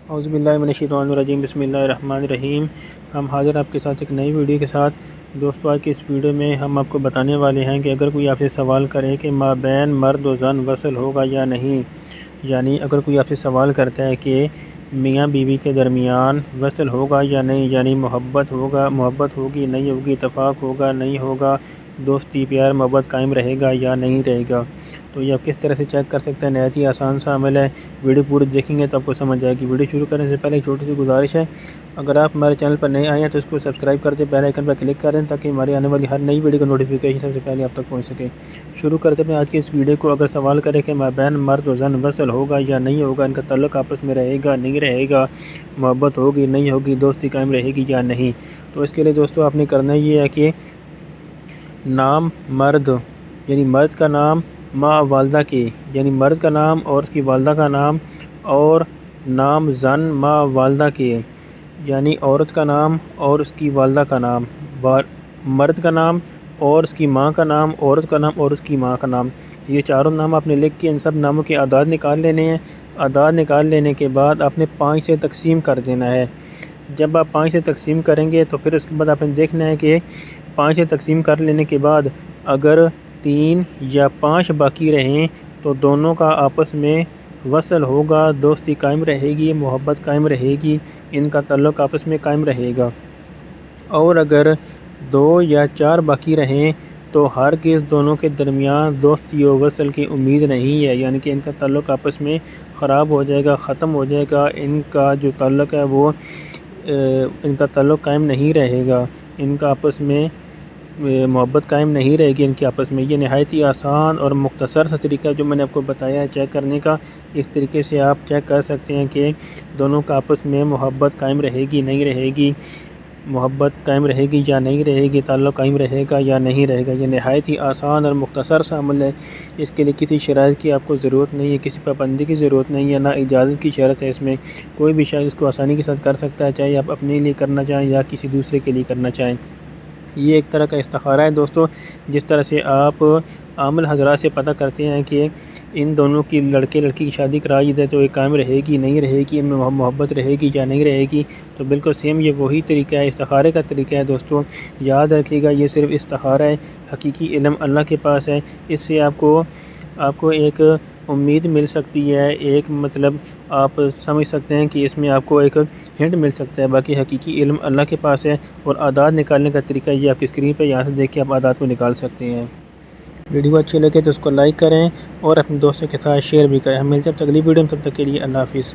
اعوذ باللہ من الشیطان الرجیم، بسم اللہ الرحمن الرحیم۔ ہم حاضر آپ کے ساتھ ایک نئی ویڈیو کے ساتھ۔ دوستو، آج کی اس ویڈیو میں ہم آپ کو بتانے والے ہیں کہ اگر کوئی آپ سے سوال کرے کہ مابین مرد و زن وصل ہوگا یا نہیں، یعنی اگر کوئی آپ سے سوال کرتا ہے کہ میاں بیوی کے درمیان وصل ہوگا یا نہیں، یعنی محبت ہوگی نہیں ہوگی، اتفاق ہوگا نہیں ہوگا، دوستی پیار محبت قائم رہے گا یا نہیں رہے گا، تو یہ آپ کس طرح سے چیک کر سکتے ہیں۔ نہایت ہی آسان سا عمل ہے، ویڈیو پوری دیکھیں گے تو آپ کو سمجھ جائے گی۔ ویڈیو شروع کرنے سے پہلے ایک چھوٹی سی گزارش ہے، اگر آپ ہمارے چینل پر نئے آئے ہیں تو اس کو سبسکرائب کر دیں، بیل آئیکن پر کلک کریں تاکہ ہماری آنے والی ہر نئی ویڈیو کا نوٹیفیکیشن سب سے پہلے آپ تک پہنچ سکے۔ شروع کرتے ہیں آج کی اس ویڈیو کو۔ اگر سوال کرے کہ مابین مرد و زن وصل ہوگا یا نہیں ہوگا، ان کا تعلق آپس میں رہے گا نہیں رہے گا، محبت ہوگی نہیں ہوگی، دوستی قائم رہے گی یا نہیں، تو اس کے لیے دوستو آپ نے کرنا یہ ہے کہ نام مرد، یعنی مرد کا نام ماں والدہ کے، یعنی مرد کا نام اور اس کی والدہ کا نام، اور نام زن ماں والدہ کے، یعنی عورت کا نام اور اس کی والدہ کا نام، مرد کا نام اور اس کی ماں کا نام، عورت کا نام اور اس کی ماں کا نام، یہ چاروں نام آپ نے لکھ کے ان سب ناموں کے اعداد نکال لینے ہیں۔ اعداد نکال لینے کے بعد آپ نے 5 سے تقسیم کر دینا ہے۔ جب آپ 5 سے تقسیم کریں گے تو پھر اس کے بعد آپ نے دیکھنا ہے کہ 5 سے تقسیم کر لینے کے بعد اگر 3 یا 5 باقی رہیں تو دونوں کا آپس میں وصل ہوگا، دوستی قائم رہے گی، محبت قائم رہے گی، ان کا تعلق آپس میں قائم رہے گا۔ اور اگر 2 یا 4 باقی رہیں تو ہرگز دونوں کے درمیان دوستی و وصل کی امید نہیں ہے، یعنی کہ ان کا تعلق آپس میں خراب ہو جائے گا، ختم ہو جائے گا، ان کا جو تعلق ہے وہ ان کا تعلق قائم نہیں رہے گا، ان کا آپس میں محبت قائم نہیں رہے گی ان کے آپس میں۔ یہ نہایت ہی آسان اور مختصر سا طریقہ جو میں نے آپ کو بتایا ہے چیک کرنے کا، اس طریقے سے آپ چیک کر سکتے ہیں کہ دونوں کا آپس میں محبت قائم رہے گی نہیں رہے گی، محبت قائم رہے گی یا نہیں رہے گی، تعلق قائم رہے گا یا نہیں رہے گا۔ یہ نہایت ہی آسان اور مختصر سا عمل ہے، اس کے لیے کسی شرائط کی آپ کو ضرورت نہیں ہے، کسی پابندی کی ضرورت نہیں ہے، نہ اجازت کی شرط ہے۔ اس میں کوئی بھی شخص اس کو آسانی کے ساتھ کر سکتا ہے، چاہے آپ اپنے لیے کرنا چاہیں یا کسی دوسرے کے لیے کرنا چاہیں۔ یہ ایک طرح کا استخارہ ہے دوستو، جس طرح سے آپ عامل حضرات سے پتہ کرتے ہیں کہ ان دونوں کی لڑکے لڑکی کی شادی کرائی جائے تو یہ قائم رہے گی نہیں رہے گی، ان میں محبت رہے گی یا نہیں رہے گی، تو بالکل سیم یہ وہی طریقہ ہے، استخارے کا طریقہ ہے دوستو۔ یاد رکھیے گا یہ صرف استخارہ ہے، حقیقی علم اللہ کے پاس ہے۔ اس سے آپ کو ایک امید مل سکتی ہے، ایک مطلب آپ سمجھ سکتے ہیں کہ اس میں آپ کو ایک ہنٹ مل سکتا ہے، باقی حقیقی علم اللہ کے پاس ہے۔ اور اعداد نکالنے کا طریقہ یہ آپ کی اسکرین پہ یہاں سے دیکھ کے آپ اعداد کو نکال سکتے ہیں۔ ویڈیو اچھی لگے تو اس کو لائک کریں اور اپنے دوستوں کے ساتھ شیئر بھی کریں۔ ہم ملتے ہیں اگلی ویڈیو میں، تب تک کے لیے اللہ حافظ۔